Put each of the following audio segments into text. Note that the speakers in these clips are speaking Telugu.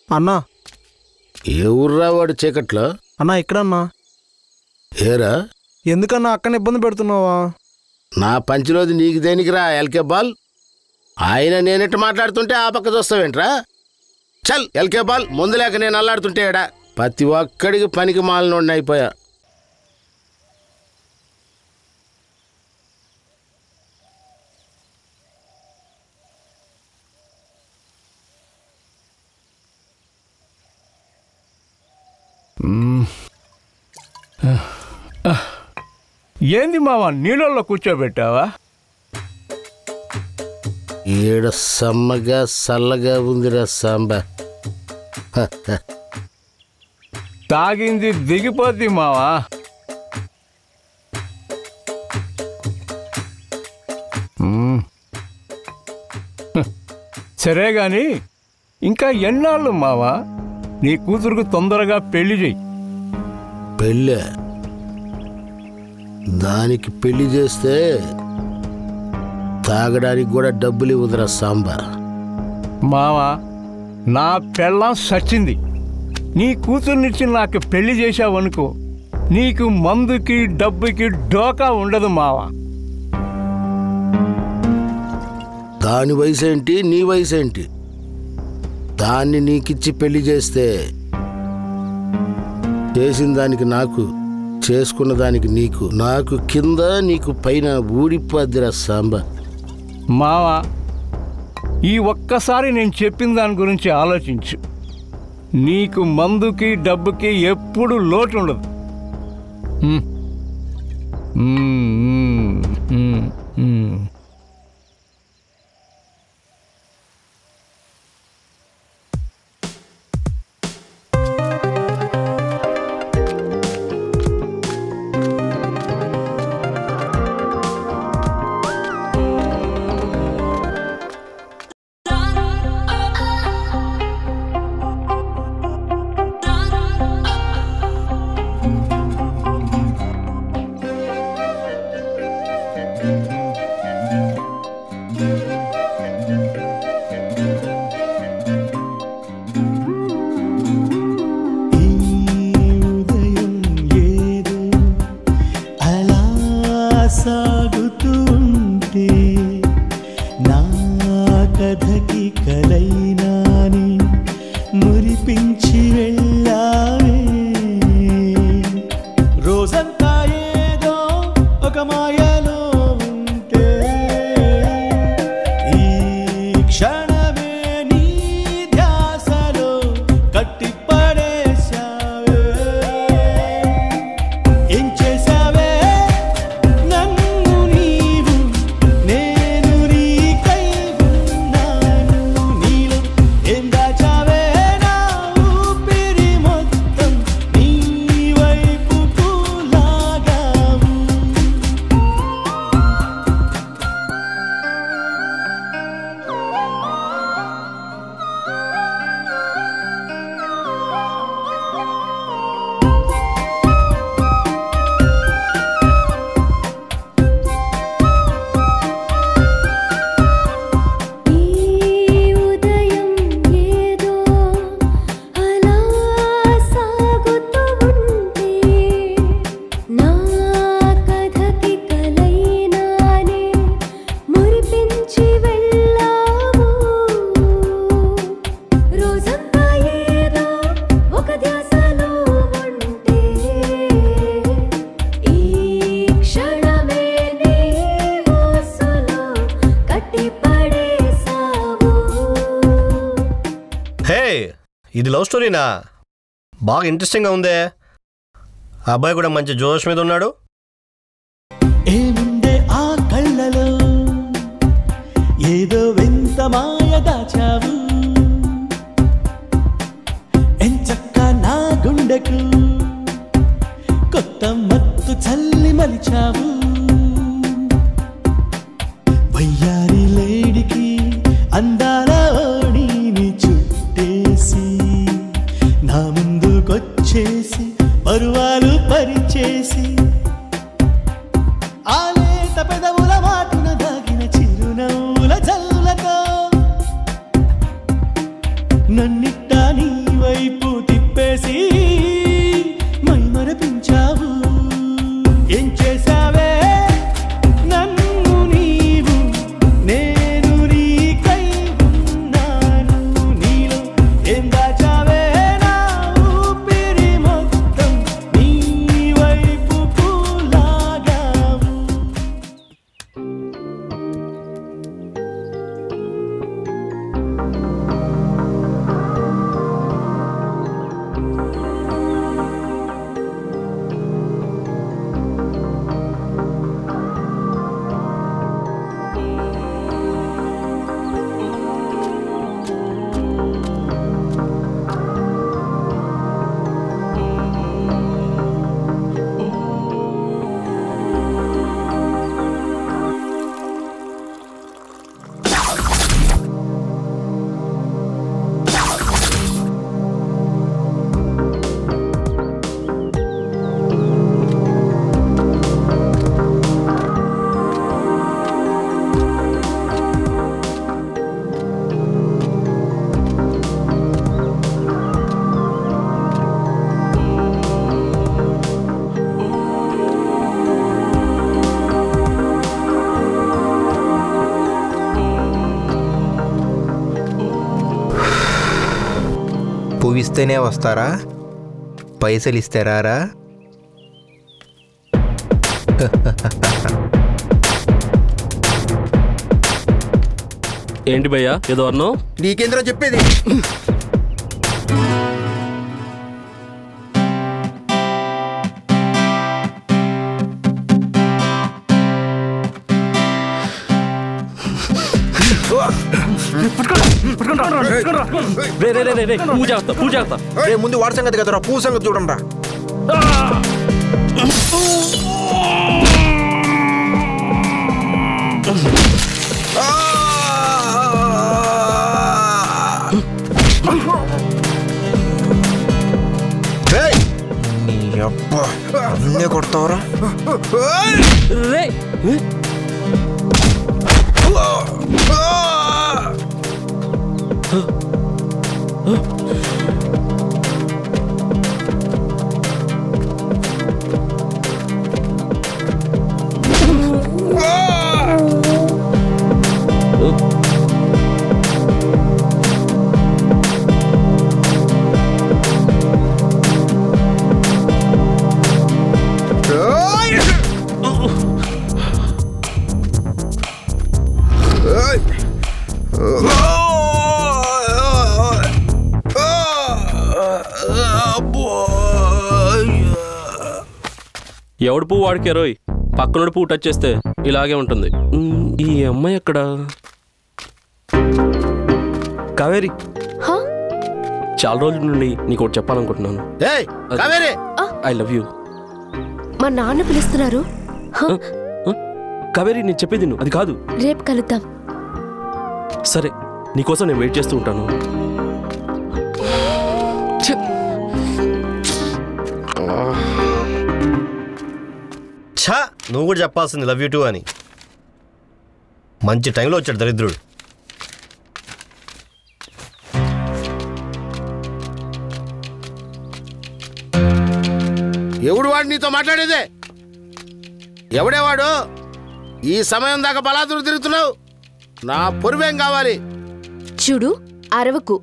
అన్నా. ఏ ఊర్రా వాడు చీకట్లో? అన్నా ఇక్కడన్నా. ఏరా ఎందుకన్నా అక్కని ఇబ్బంది పెడుతున్నావా? నా పంచిలోది నీకు దేనికిరా ఎల్కే బాల్? ఆయన నేనెట్టు మాట్లాడుతుంటే ఆ పక్క చూస్తావేంట్రా? చల్ ఎల్కే బాల్, ముందు లేక నేను అల్లాడుతుంటే ఏడా ప్రతి ఒక్కడికి పనికి మాలినోడిని అయిపోయా. ఏంది మావా నీళ్ళల్లో కూర్చోబెట్టావా? ఏడ సమ్మగా చల్లగా ఉందిరా సాంబా. తాగింది దిగిపోద్ది మావా. సరే గాని ఇంకా ఎన్నాళ్ళు మావా నీ కూతురుకు తొందరగా పెళ్లి చెయ్యి. పెళ్ళే? దానికి పెళ్లి చేస్తే తాగడానికి కూడా డబ్బులు ఇవ్వదురా సాంబా. మావా నా పెళ్ళం సచ్చింది. నీ కూతుర్నిచ్చి నాకు పెళ్లి చేశావనుకో, నీకు మందుకి డబ్బుకి డోకా ఉండదు మావా. దాని వయసు ఏంటి, నీ వయసు ఏంటి? దాన్ని నీకిచ్చి పెళ్లి చేస్తే చేసిన దానికి నాకు, చేసుకున్న దానికి నీకు, నాకు కింద నీకు పైన ఊడిపోద్దిరా సాంబా. మావా ఈ ఒక్కసారి నేను చెప్పిన దాని గురించి ఆలోచించు. నీకు మందుకి డబ్బుకి ఎప్పుడు లోటు ఉండదు. ఇది లవ్ స్టోరీనా? బాగా ఇంట్రెస్టింగ్గా ఉందే. అబ్బాయి కూడా మంచి జోష్ మీద ఉన్నాడు. ఏముందే ఆ కళ్ళలో, ఏదో వింత మాయ దాచావు, ఎంచక్క నా గుండెకు కొత్త మత్తు చల్లి మలిచావు. వయ్యారి లేడికి అందాల ఓణిని చుట్టేసి నా ముందుకొచ్చేసి పరువాలు పరిచేసి ఆలేత పెదవుల మాటున దాగిన చిరునవ్వుల జల్లులతో నన్నిట్ట అంతా నీ వైపు తిప్పేసి మై మరపించావు. ఏం చేశావే నన్ను నీవు, నేను నీకై ఉన్నాను నీలో. ఏం దాచావే నా ఊపిరి మొత్తం నీ వైపుకు లాగావు. పువ్విస్తేనే వస్తారా, పైసలు ఇస్తే రారా? ఏంటి భయ్యా ఏదో అన్నావు? నీకేంద్రా చెప్పేది? పూజ ముందు వాడి సంగతి కదరా, పూ సంగతి చూడండి రా. నీ అబ్బా అన్నే కొడతావరా? ఎవడు పువ్వు వాడికే రోయ్, పక్కనోడు పువ్వు టచ్ చేస్తే ఇలాగే ఉంటుంది. ఈ అమ్మాయి ఎక్కడ? కావేరి, చాలా రోజుల నుండి నీకు ఒకటి చెప్పాలనుకుంటున్నాను. I love you. మా నాన్న పిలుస్తున్నారు. కావేరి, నేను చెప్పేది నువ్వు అది కాదు. రేపు కలుద్దాం. సరే, నీకోసం నేను వెయిట్ చేస్తూ ఉంటాను. ఛా, నువ్వు కూడా చెప్పాల్సింది లవ్ యూ టూ అని. మంచి టైంలో వచ్చాడు దరిద్రుడు. ఎవడు వాడు నీతో మాట్లాడేదే? ఎవడేవాడు? ఈ సమయం దాకా బలాదురు తిరుగుతున్నావు. నా పొరువేం కావాలి? చూడు, అరవకు.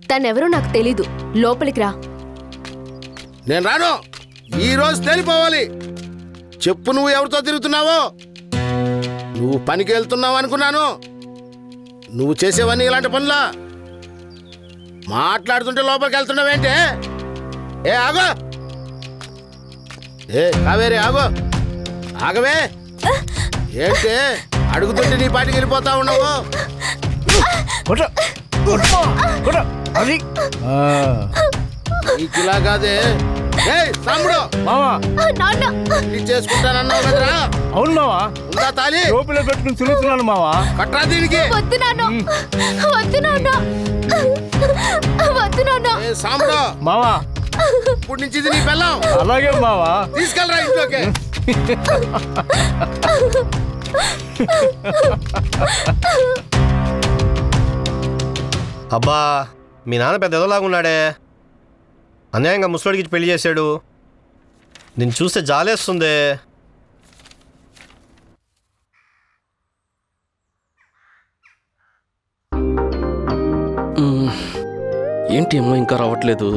తనెవరో నాకు తెలీదు. లోపలికి రా. నేను రాను. ఈ రోజు తెలిపోవాలి. చెప్పు, నువ్వు ఎవరితో తిరుగుతున్నావో? నువ్వు పనికి వెళ్తున్నావు అనుకున్నాను. నువ్వు చేసేవన్నీ ఇలాంటి పనులా? మాట్లాడుతుంటే లోపలికి వెళ్తున్నావేంటే? ఏ ఆగో! ఏ కావేరి ఆగో! ఆగవే! ఏంటి అడుగుతుంటే నీ పాటికి వెళ్ళిపోతా ఉన్నావు? నీకులా కాదే. చేసుకుంటానన్నావు కదరా? అవును మావా. ఉందా తాళి? లోపల పెట్టుకుని తిరుగుతున్నాను మావా. కట్రా దీనికి. సాంబడు మావా, ఇప్పుడు నుంచి ఇది నీ పెళ్ళాం. అలాగే మావా. తీసుకెళ్ళరా ఇంట్లోకి. అబ్బా, మీ నాన్న పెద్ద ఎదోలాగా ఉన్నాడే, అన్యాయంగా ముసలోడికి పెళ్లి చేశాడు. నేను చూస్తే జాలేస్తుంది. ఏంటి అమ్మ ఇంకా రావట్లేదు?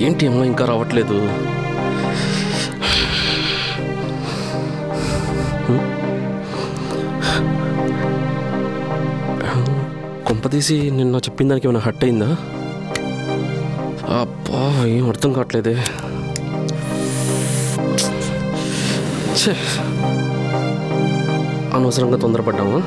ఏంటి అమ్మ ఇంకా రావట్లేదు? కొంపదీసి నిన్న చెప్పిన దానికి ఏమైనా హట్ అయిందా? అబ్బా ఏం అర్థం కావట్లేదే. అనవసరంగా తొందరపడ్డామా?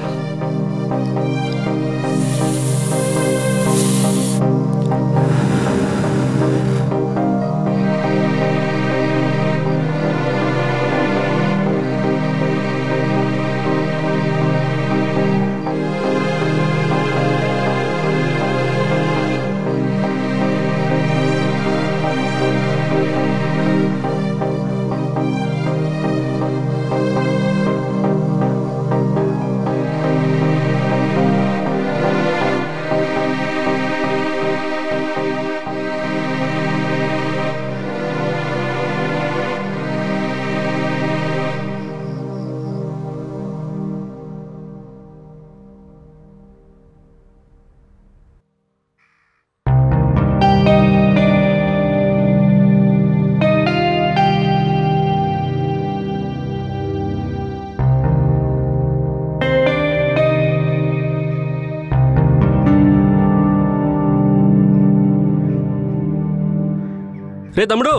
రే తమ్ముడు,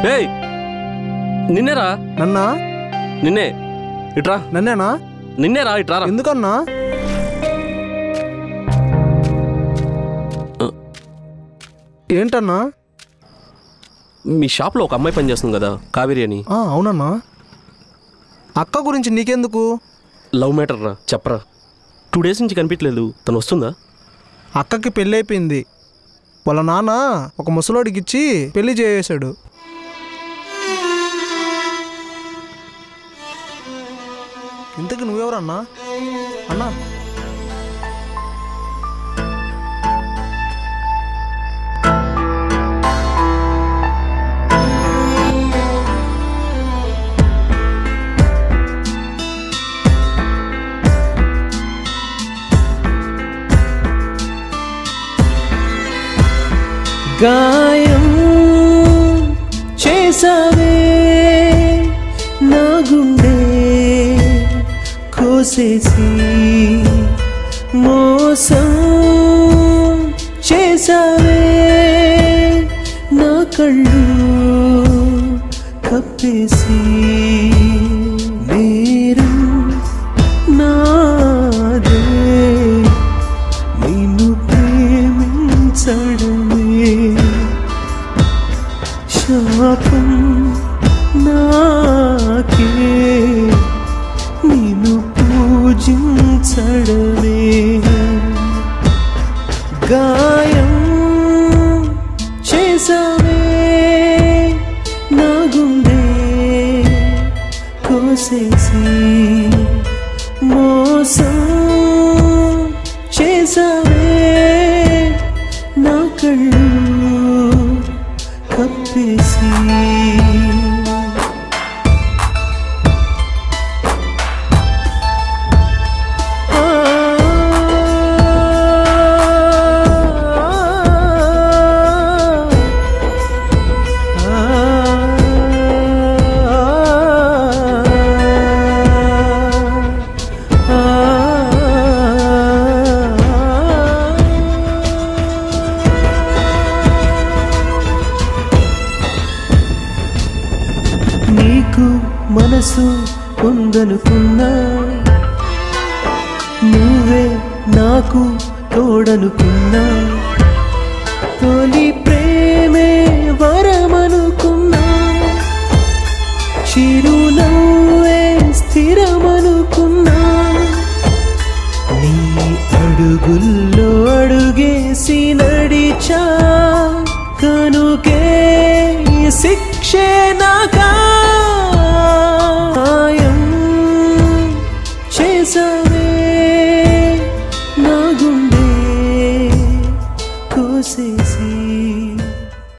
రే నిన్నేరా? నన్నా? నిన్నే. ఇట్రా. నన్నేనా? నిన్నేరా, ఇట్రా. ఎందుకన్నా? ఏంటన్నా? మీ షాప్లో ఒక అమ్మాయి పనిచేస్తుంది కదా, కావేరి అని. అవునన్నా. అక్క గురించి నీకెందుకు? లవ్ మ్యాటర్ రా, చెప్పరా. 2 days నుంచి కనిపించలేదు. తను వస్తుందా? అక్కకి పెళ్ళి అయిపోయింది. వాళ్ళ నాన్న ఒక ముసలోడికి ఇచ్చి పెళ్లి చేసాడు. ఇంతకు నువ్వెవరన్నా? అన్నా గాయం చేసావే నా గుండె కోసేసి, మోసం చేసావే నా కళ్ళు కప్పేసి, నేరం నాదే నిన్ను ప్రేమించడమే, శాపం నాకే నిన్ను పూజించడమే. గాయం చేసావే నా గుండె కోసేసి మోసం చేసావే నా కళ్ళు కప్పేసి నీకు మనసు ఉందనుకున్నా నువ్వే నాకు తోడనుకున్నా తొలి ప్రేమే వరమనుకున్నా చిరునవ్వే స్థిరమనుకున్నా నీ అడుగుల్లో అడుగేసి నడిచా కనుకే శిక్షే నాకా చేసా